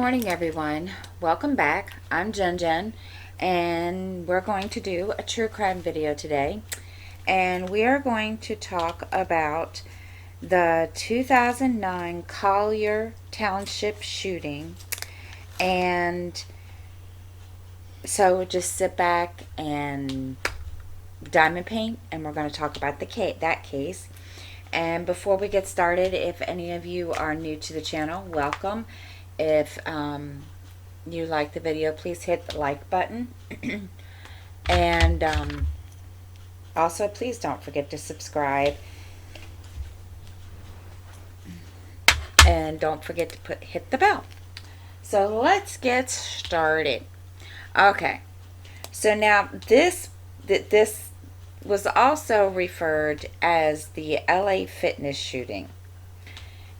morning, everyone. Welcome back. I'm Jen, and we're going to do a true crime video today. And we are going to talk about the 2009 Collier Township shooting. And so just sit back and diamond paint, and we're going to talk about that case. And before we get started, if any of you are new to the channel, welcome. If you like the video, please hit the like button. And also, please don't forget to subscribe. And don't forget to hit the bell. So let's get started. Okay. So now this was also referred as the LA fitness shooting.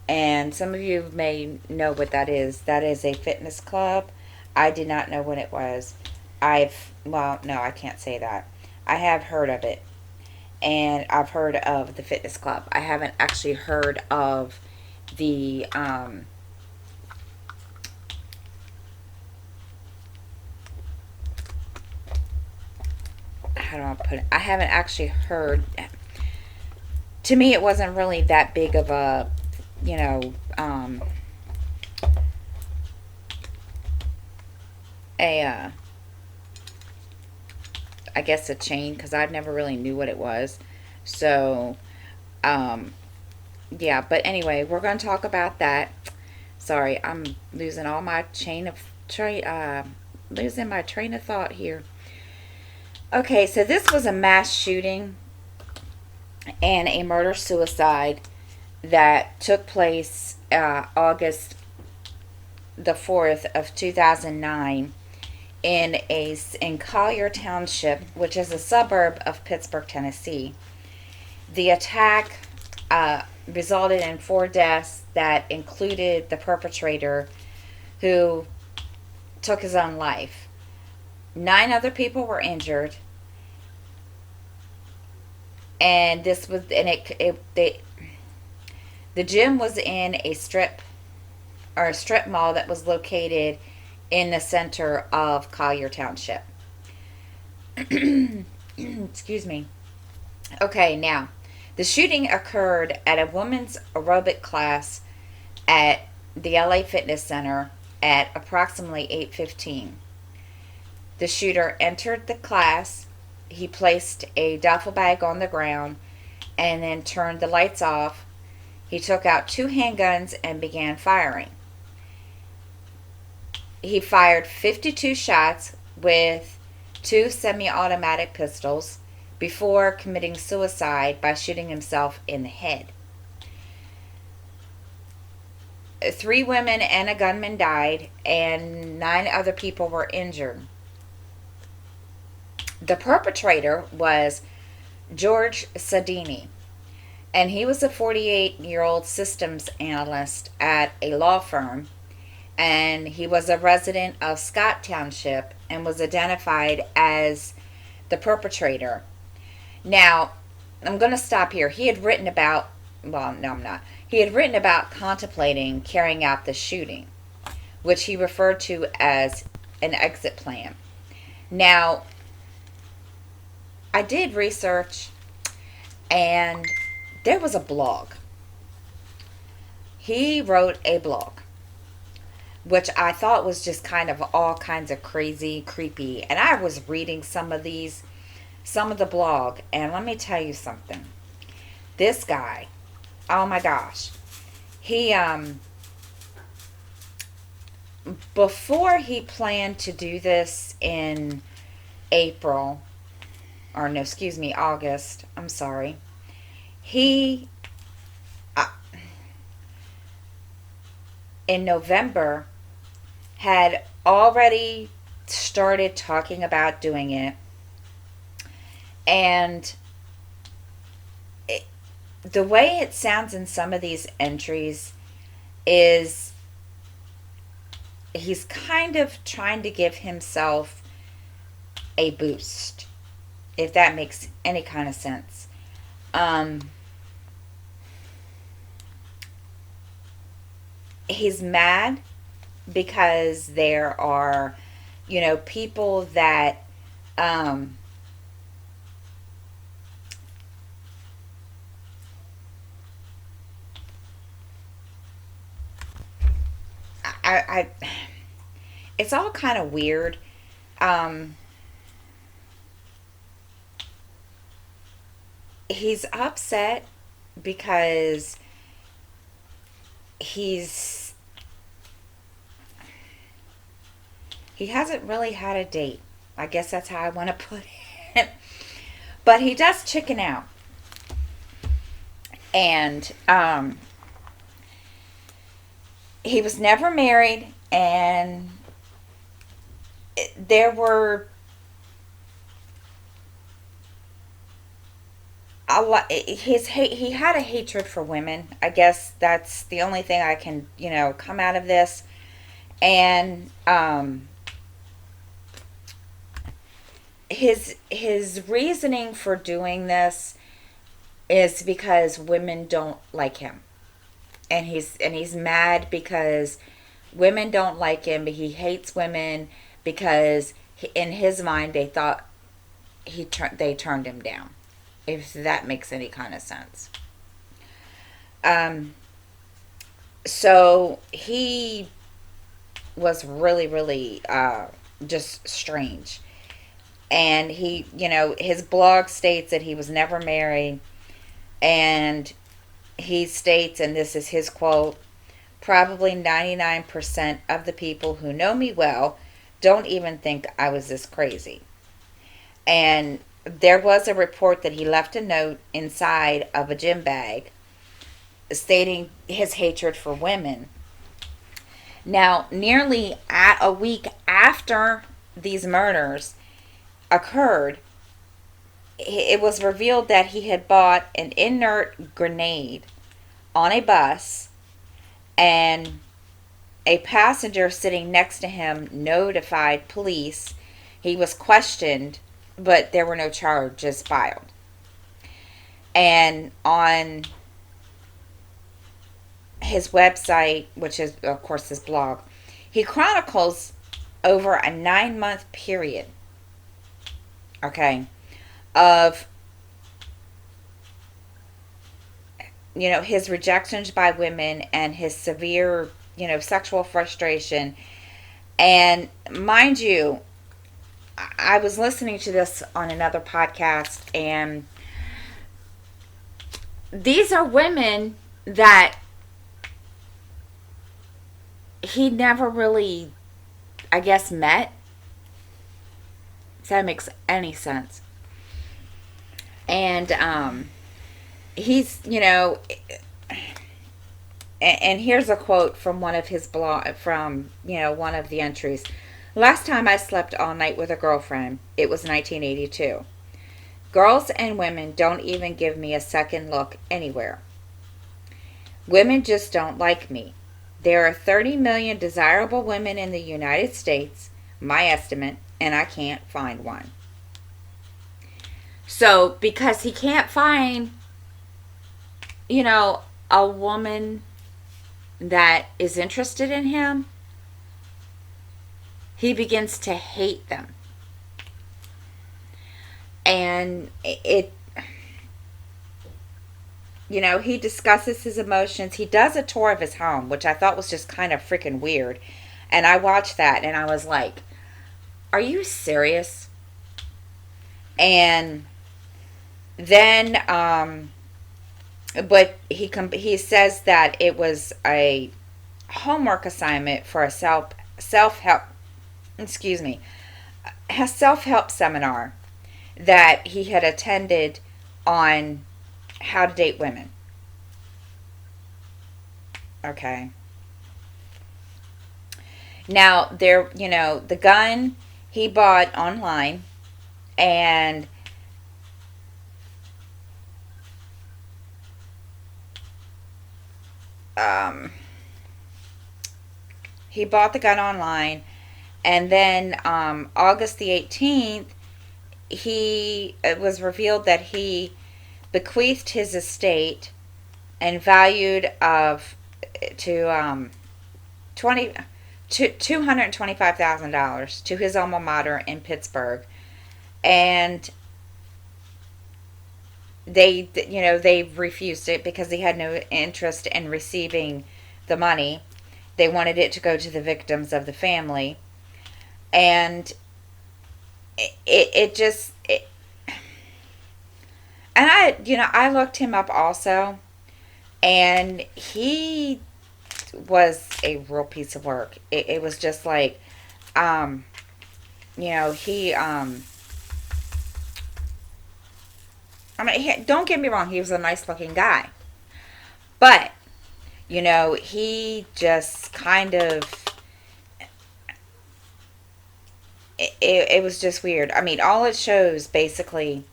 And some of you may know what that is. That is a fitness club. I did not know what it was. No, I can't say that. I have heard of it. And I've heard of the fitness club. I haven't actually heard of the, how do I put it? I haven't actually heard. To me, it wasn't really that big of a, I guess a chain, because I never really knew what it was. So, yeah, but anyway, we're going to talk about that. Sorry, I'm losing all my losing my train of thought here. Okay, so this was a mass shooting and a murder-suicide that took place August the 4th of 2009 in Collier Township, which is a suburb of Pittsburgh, Tennessee. The attack resulted in 4 deaths that included the perpetrator, who took his own life. 9 other people were injured, and the gym was in a strip mall that was located in the center of Collier Township. Excuse me. Okay, now, the shooting occurred at a women's aerobic class at the LA Fitness Center at approximately 8:15. The shooter entered the class. He placed a duffel bag on the ground and then turned the lights off. He took out 2 handguns and began firing. He fired 52 shots with 2 semi-automatic pistols before committing suicide by shooting himself in the head. 3 women and a gunman died, and 9 other people were injured. The perpetrator was George Sodini, and he was a 48-year-old systems analyst at a law firm, and he was a resident of Scott Township and was identified as the perpetrator. Now, I'm going to stop here. He had written about, well, no, I'm not. He had written about contemplating carrying out the shooting, which he referred to as an exit plan. Now, I did research, and there was a blog. He wrote a blog, which I thought was just kind of all kinds of crazy, creepy. And I was reading some of the blog, and let me tell you something. This guy, oh my gosh, he, before he planned to do this in August, I'm sorry, he, in November, had already started talking about doing it. And the way it sounds in some of these entries is he's kind of trying to give himself a boost, if that makes any kind of sense. He's mad because there are, people that, um, I it's all kind of weird. Um, he's upset because he's he hasn't really had a date. I guess that's how I want to put it. But he does chicken out. And he was never married, and there were a lot. He had a hatred for women. I guess that's the only thing I can come out of this. And his reasoning for doing this is because women don't like him, and he's mad because women don't like him, but he hates women because in his mind they thought they turned him down, if that makes any kind of sense. Um, so he was really, really just strange. And his blog states that he was never married. And he states, and this is his quote, "Probably 99% of the people who know me well don't even think I was this crazy." And there was a report that he left a note inside of a gym bag stating his hatred for women. Now, nearly at a week after these murders occurred, it was revealed that he had bought an inert grenade on a bus, and a passenger sitting next to him notified police. He was questioned, but there were no charges filed. And on his website, which is, of course, his blog, he chronicles over a 9-month period, okay, of his rejections by women and his severe sexual frustration. And mind you, I was listening to this on another podcast, and these are women that he never really, I guess, met. If that makes any sense. And he's, and here's a quote from one of his blog, from one of the entries. "Last time I slept all night with a girlfriend, it was 1982. Girls and women don't even give me a second look anywhere. Women just don't like me. There are 30 million desirable women in the United States, my estimate, and I can't find one." So, because he can't find, a woman that is interested in him, he begins to hate them. And he discusses his emotions. He does a tour of his home, which I thought was just kind of freaking weird. And I watched that and I was like, are you serious? And then, but he says that it was a homework assignment for a self-help, excuse me, a self-help seminar that he had attended on how to date women. Okay. Now, the gun he bought online, and he bought the gun online, and then August the 18th, it was revealed that he bequeathed his estate and valued of to 20 $225,000 to his alma mater in Pittsburgh, and they refused it because they had no interest in receiving the money. They wanted it to go to the victims of the family, and it just and I looked him up also, and he was a real piece of work. It was just like, he don't get me wrong, he was a nice looking guy, but he just kind of, it was just weird. I mean, all it shows basically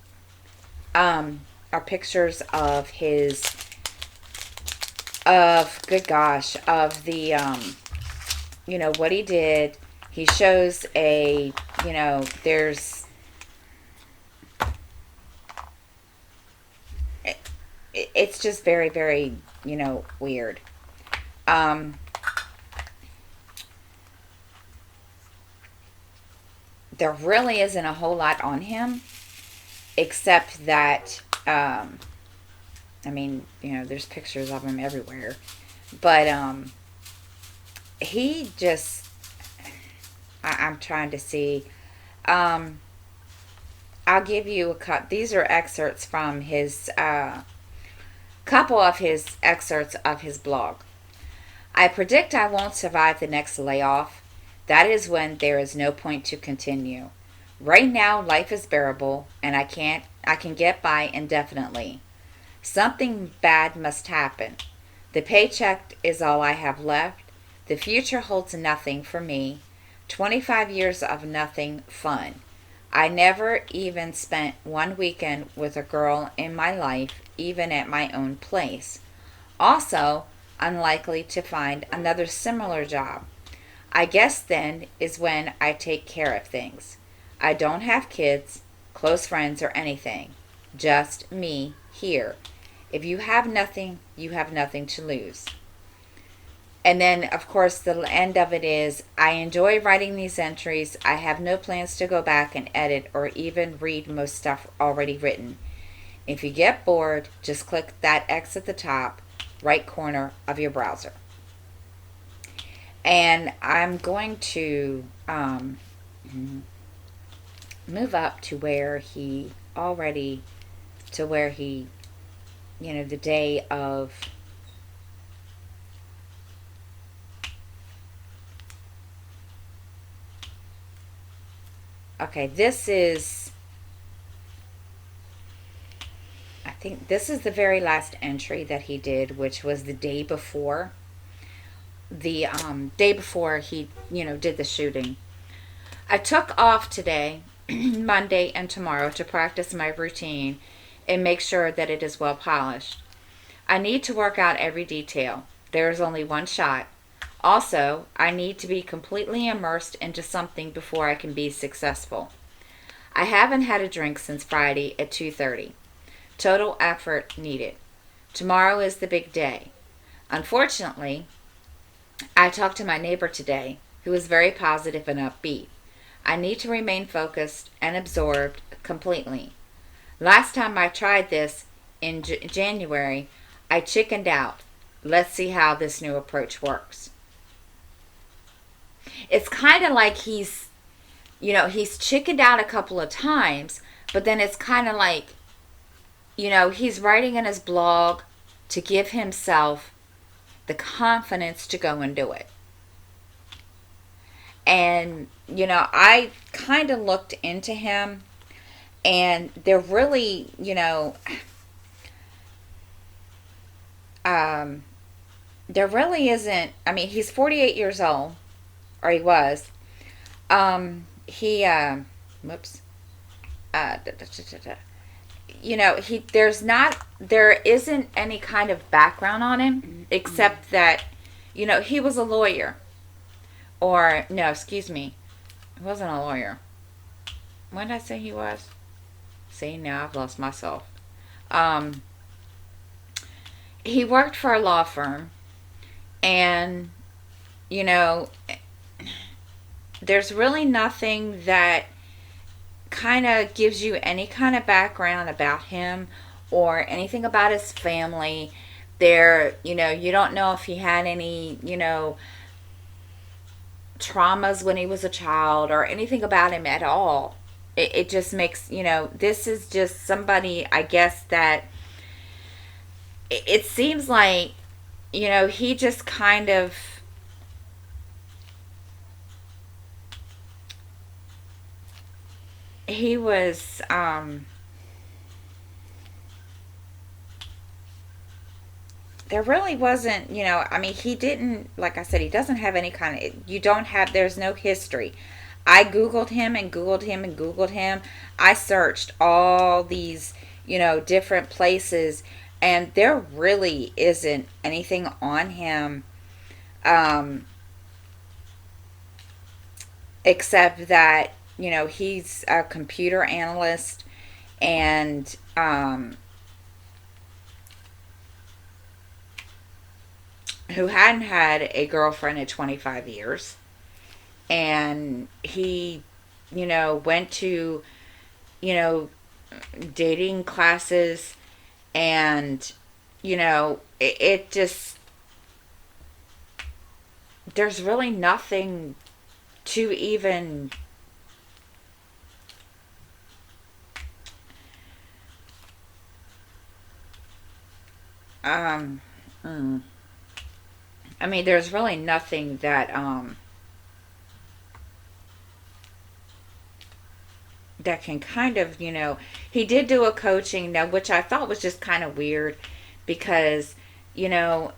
are pictures of good gosh, of the, what he did. He shows there's, it's just very, very, weird. There really isn't a whole lot on him, except that, there's pictures of him everywhere. But, he just, I'm trying to see. I'll give you a cut. These are excerpts from his, couple of his excerpts of his blog. I predict I won't survive the next layoff. That is when there is no point to continue. Right now, life is bearable, and I can get by indefinitely. Something bad must happen. The paycheck is all I have left. The future holds nothing for me. 25 years of nothing fun. I never even spent one weekend with a girl in my life, even at my own place. Also, unlikely to find another similar job. I guess then is when I take care of things. I don't have kids, close friends, or anything. Just me here. If you have nothing, you have nothing to lose. And then, of course, the end of it is, I enjoy writing these entries. I have no plans to go back and edit or even read most stuff already written. If you get bored, just click that X at the top right corner of your browser. And I'm going to move up to where he, the day of, okay, I think this is the very last entry that he did, which was the day before. The day before he, did the shooting. I took off today, Monday and tomorrow, to practice my routine and make sure that it is well polished. I need to work out every detail. There is only one shot. Also, I need to be completely immersed into something before I can be successful. I haven't had a drink since Friday at 2:30. Total effort needed. Tomorrow is the big day. Unfortunately, I talked to my neighbor today, who is very positive and upbeat. I need to remain focused and absorbed completely. Last time I tried this in January, I chickened out. Let's see how this new approach works. It's kind of like he's chickened out a couple of times, but then it's kind of like, he's writing in his blog to give himself the confidence to go and do it. And, I kind of looked into him, and there really, there really isn't, he's 48 years old, or he was. There isn't any kind of background on him, except that, he was a lawyer. Or, no, excuse me, he wasn't a lawyer. When did I say he was? See, now I've lost myself. He worked for a law firm, and, there's really nothing that kind of gives you any kind of background about him or anything about his family. There, you don't know if he had any, traumas when he was a child or anything about him at all. It just makes, this is just somebody, I guess, that it seems like, he just kind of, he was, there really wasn't, I mean, he didn't, like I said, he doesn't have any kind of, you don't have, there's no history. I Googled him and Googled him and Googled him. I searched all these, different places, and there really isn't anything on him, um, except that, he's a computer analyst and, who hadn't had a girlfriend in 25 years. And he, went to, you know, dating classes, and, it just, there's really nothing to even, um, mm, I mean, there's really nothing that can kind of, he did do a coaching now, which I thought was just kind of weird because, you know,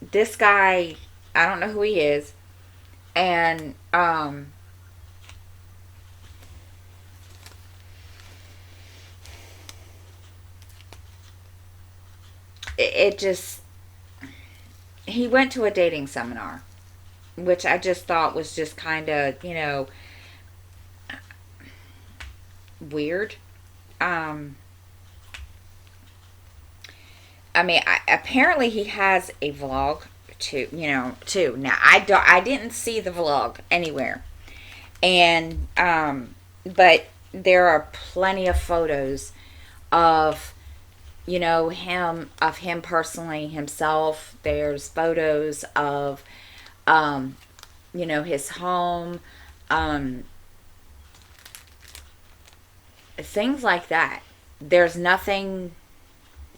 this guy, I don't know who he is, and it just, he went to a dating seminar, which I just thought was just kind of, weird. Um, I mean, apparently he has a vlog too, too. Now I didn't see the vlog anywhere, and but there are plenty of photos of, him personally himself. There's photos of, um, his home, um, things like that. There's nothing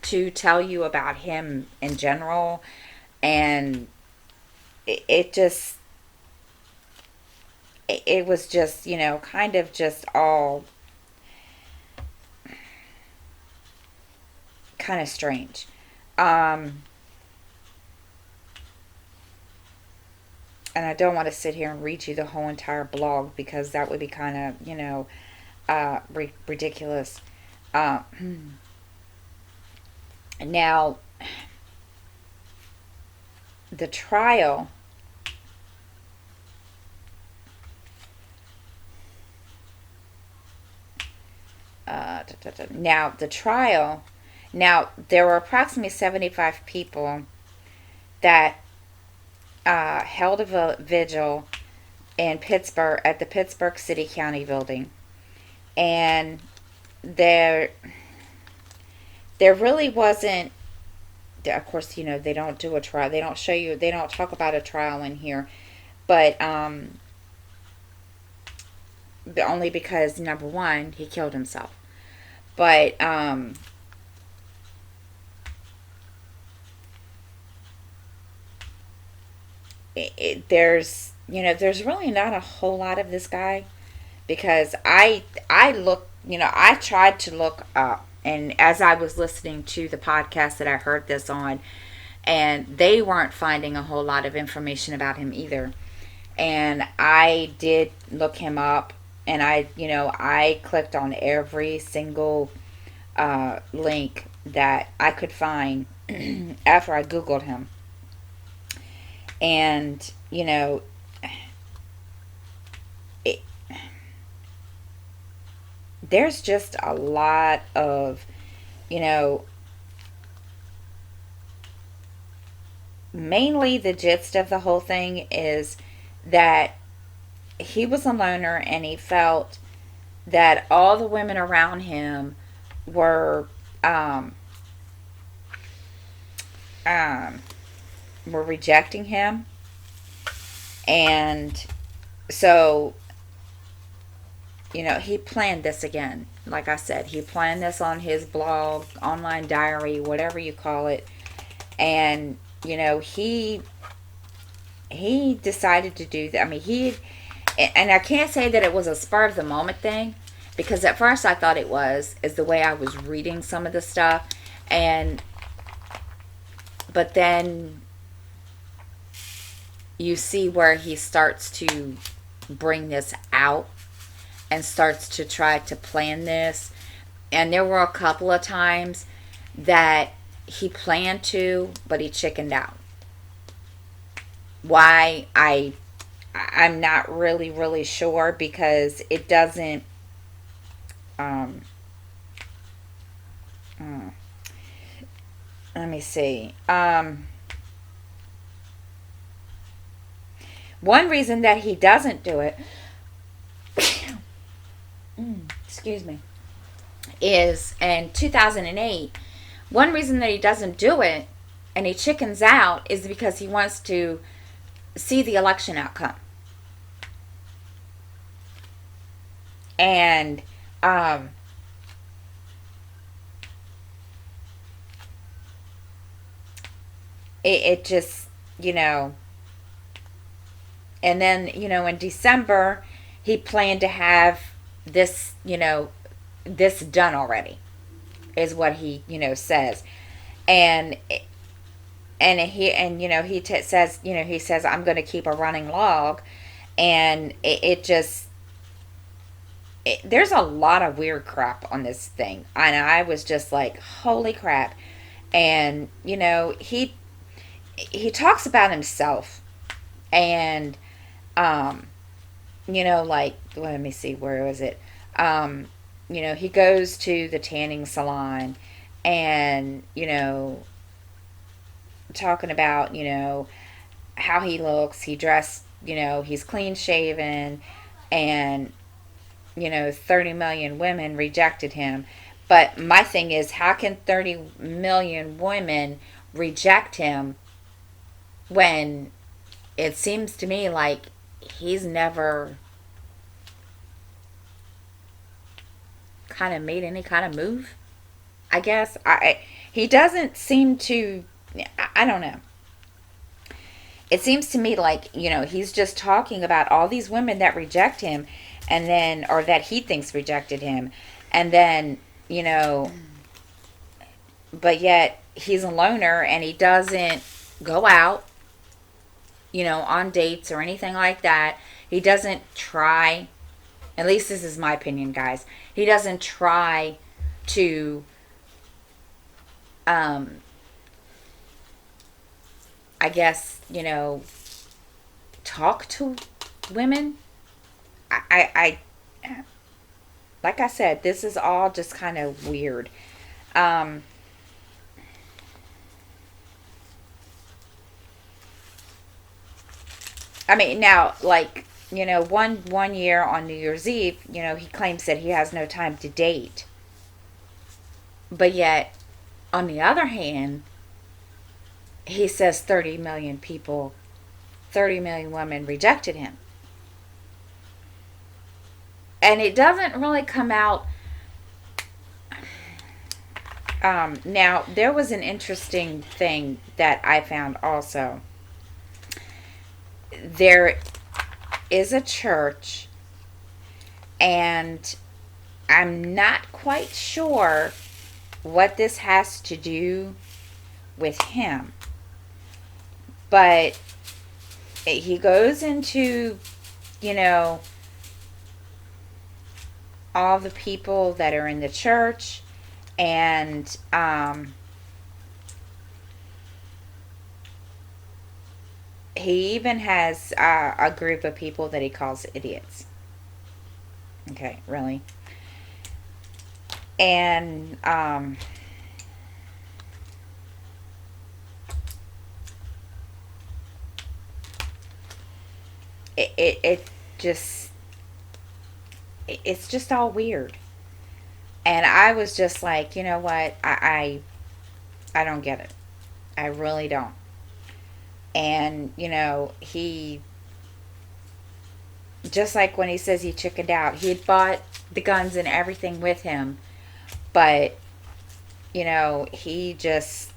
to tell you about him in general, and it just, it was just, kind of just all kind of strange. Um, and I don't want to sit here and read you the whole entire blog because that would be kind of, ridiculous. Uh, now, the trial, now the trial, now there were approximately 75 people that held a vigil in Pittsburgh at the Pittsburgh City County building, and there really wasn't. Of course, they don't do a trial. They don't show you. They don't talk about a trial in here, but only because number one, he killed himself. But there's there's really not a whole lot of this guy because I look, I tried to look up, and as I was listening to the podcast that I heard this on, and they weren't finding a whole lot of information about him either. And I did look him up, and I clicked on every single link that I could find after I Googled him. And, it, there's just a lot of, you know, mainly the gist of the whole thing is that he was a loner, and he felt that all the women around him were um, um, were rejecting him. And so, he planned this again. Like I said, he planned this on his blog, online diary, whatever you call it. And, he decided to do that. I mean, and I can't say that it was a spur of the moment thing, because at first I thought it was, is the way I was reading some of the stuff. But then you see where he starts to bring this out and starts to try to plan this. And there were a couple of times that he planned to, but he chickened out. Why? I'm not really sure, because it doesn't um uh, let me see. One reason that he doesn't do it excuse me, is in 2008. One reason that he doesn't do it and he chickens out is because he wants to see the election outcome. And it just, and then, in December, he planned to have this, this done already, is what he, says. And says, he says, I'm going to keep a running log. And it just, there's a lot of weird crap on this thing. And I was just like, holy crap. And, he talks about himself. And, like, let me see, where was it? He goes to the tanning salon and, talking about, how he looks, he dressed, he's clean shaven, and, 30 million women rejected him. But my thing is, how can 30 million women reject him when it seems to me like he's never kind of made any kind of move? I guess he doesn't seem to. I don't know. It seems to me like, he's just talking about all these women that reject him, and then, or that he thinks rejected him, and then, but yet he's a loner and he doesn't go out, on dates or anything like that. He doesn't try, at least this is my opinion, guys. He doesn't try to, I guess, talk to women. I like I said, this is all just kind of weird. I mean, now, like, one year on New Year's Eve, he claims that he has no time to date. But yet, on the other hand, he says 30 million people, 30 million women rejected him. And it doesn't really come out. Now, there was an interesting thing that I found also. There is a church, and I'm not quite sure what this has to do with him. But he goes into, all the people that are in the church, and he even has a group of people that he calls idiots. Okay, really? And it it's just all weird. And I was just like, you know what? I don't get it. I really don't. And, he, just like when he says he chickened out, he had bought the guns and everything with him, but, he just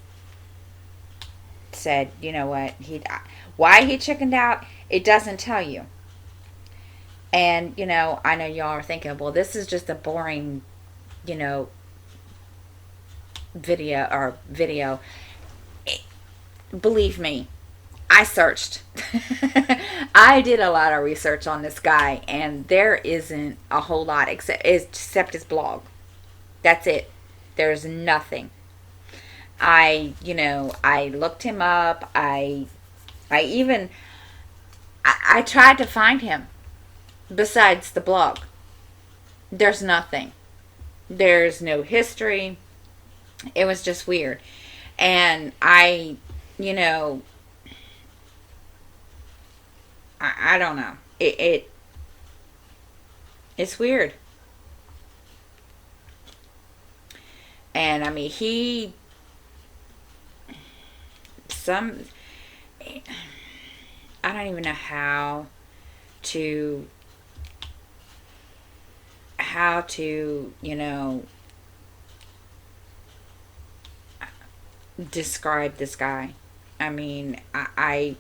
said, you know what, why he chickened out, it doesn't tell you. And, I know y'all are thinking, well, this is just a boring, you know, video. Believe me, I searched. I did a lot of research on this guy, and there isn't a whole lot except his blog. That's it. There's nothing. I looked him up. I tried to find him besides the blog. There's nothing. There's no history. It was just weird. And you know, I don't know. It's weird. And I mean, some, I don't even know to, how to, describe this guy. I mean, I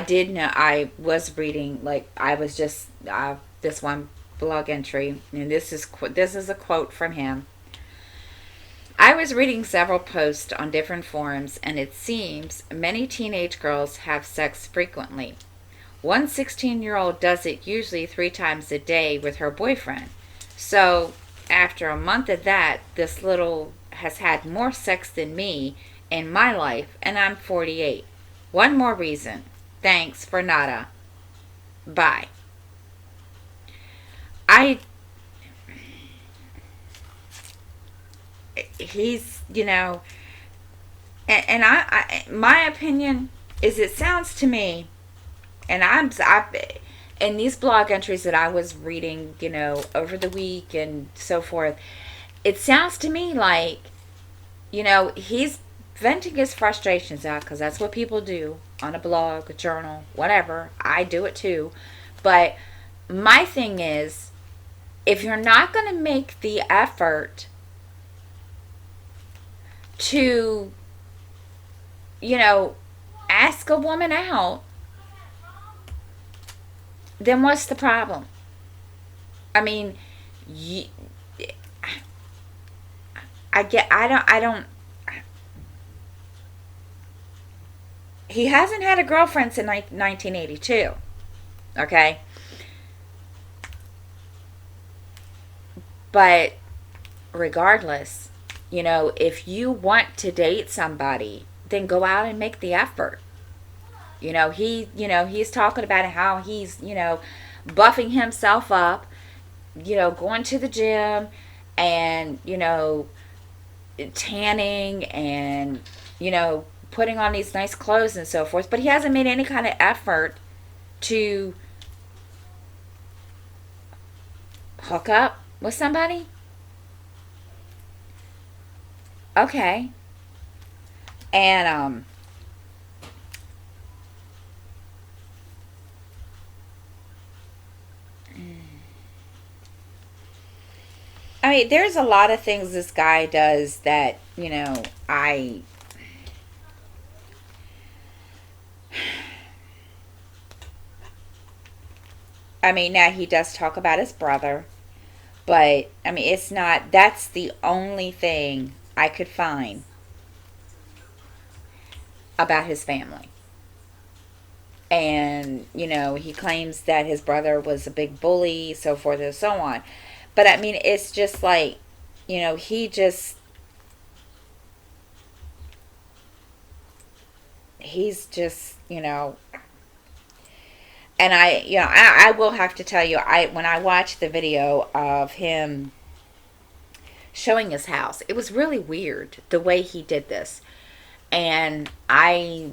did know. I was reading, like, I was just this one blog entry, and this is a quote from him. I was reading several posts on different forums, and it seems many teenage girls have sex frequently. One 16-year-old does it usually 3 times a day with her boyfriend. So, after a month of that, this little has had more sex than me in my life, and I'm 48. One more reason. Thanks for nada. Bye. He's, and my opinion is, it sounds to me, and in these blog entries that I was reading, over the week and so forth, it sounds to me like, he's venting his frustrations out, because that's what people do on a blog, a journal, whatever. I do it too. But my thing is, if you're not going to make the effort to, ask a woman out, then what's the problem? I mean, I don't, he hasn't had a girlfriend since 1982, okay? But regardless, if you want to date somebody, then go out and make the effort. He's talking about how he's, buffing himself up, going to the gym and, tanning and, putting on these nice clothes and so forth. But he hasn't made any kind of effort to hook up with somebody. Okay. And, I mean, there's a lot of things this guy does that, I mean, now he does talk about his brother, but, I mean, that's the only thing I could find about his family. And, he claims that his brother was a big bully, so forth and so on. But, I mean, it's just like, he's just, and I will have to tell you, when I watched the video of him showing his house, it was really weird the way he did this. And I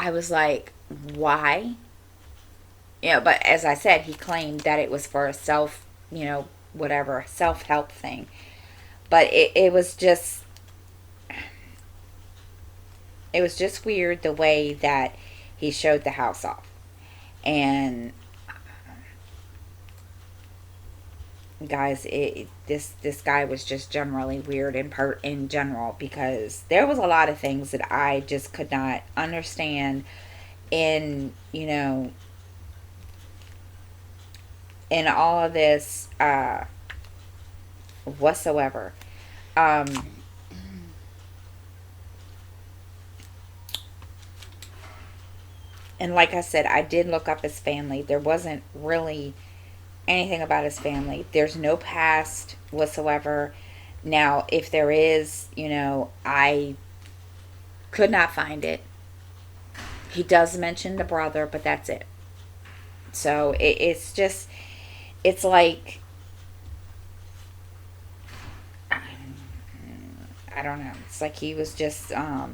I was like, why? But as I said, he claimed that it was for a self, whatever, self-help thing. But it was just weird the way that he showed the house off. And guys, this guy was just generally weird in general, because there was a lot of things that I just could not understand in in all of this whatsoever. Um, and like I said, I did look up his family. There wasn't really anything about his family. There's no past whatsoever. Now, if there is, I could not find it. He does mention the brother, but that's it. So it's like, I don't know. It's like he was just, I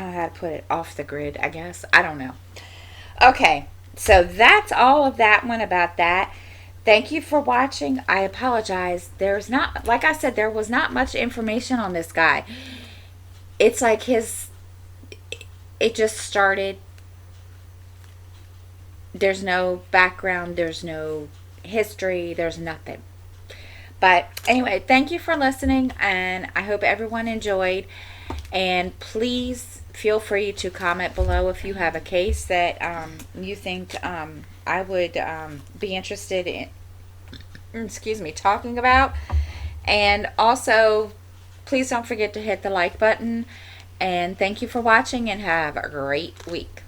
don't know how to put it, off the grid, I guess. I don't know. Okay, so that's all of that one about that. Thank you for watching. I apologize. There's not, like I said, there was not much information on this guy. It's like it just started. There's no background, there's no history, there's nothing. But anyway, thank you for listening, and I hope everyone enjoyed. And please feel free to comment below if you have a case that you think I would be interested in, talking about. And also, please don't forget to hit the like button. And thank you for watching, and have a great week.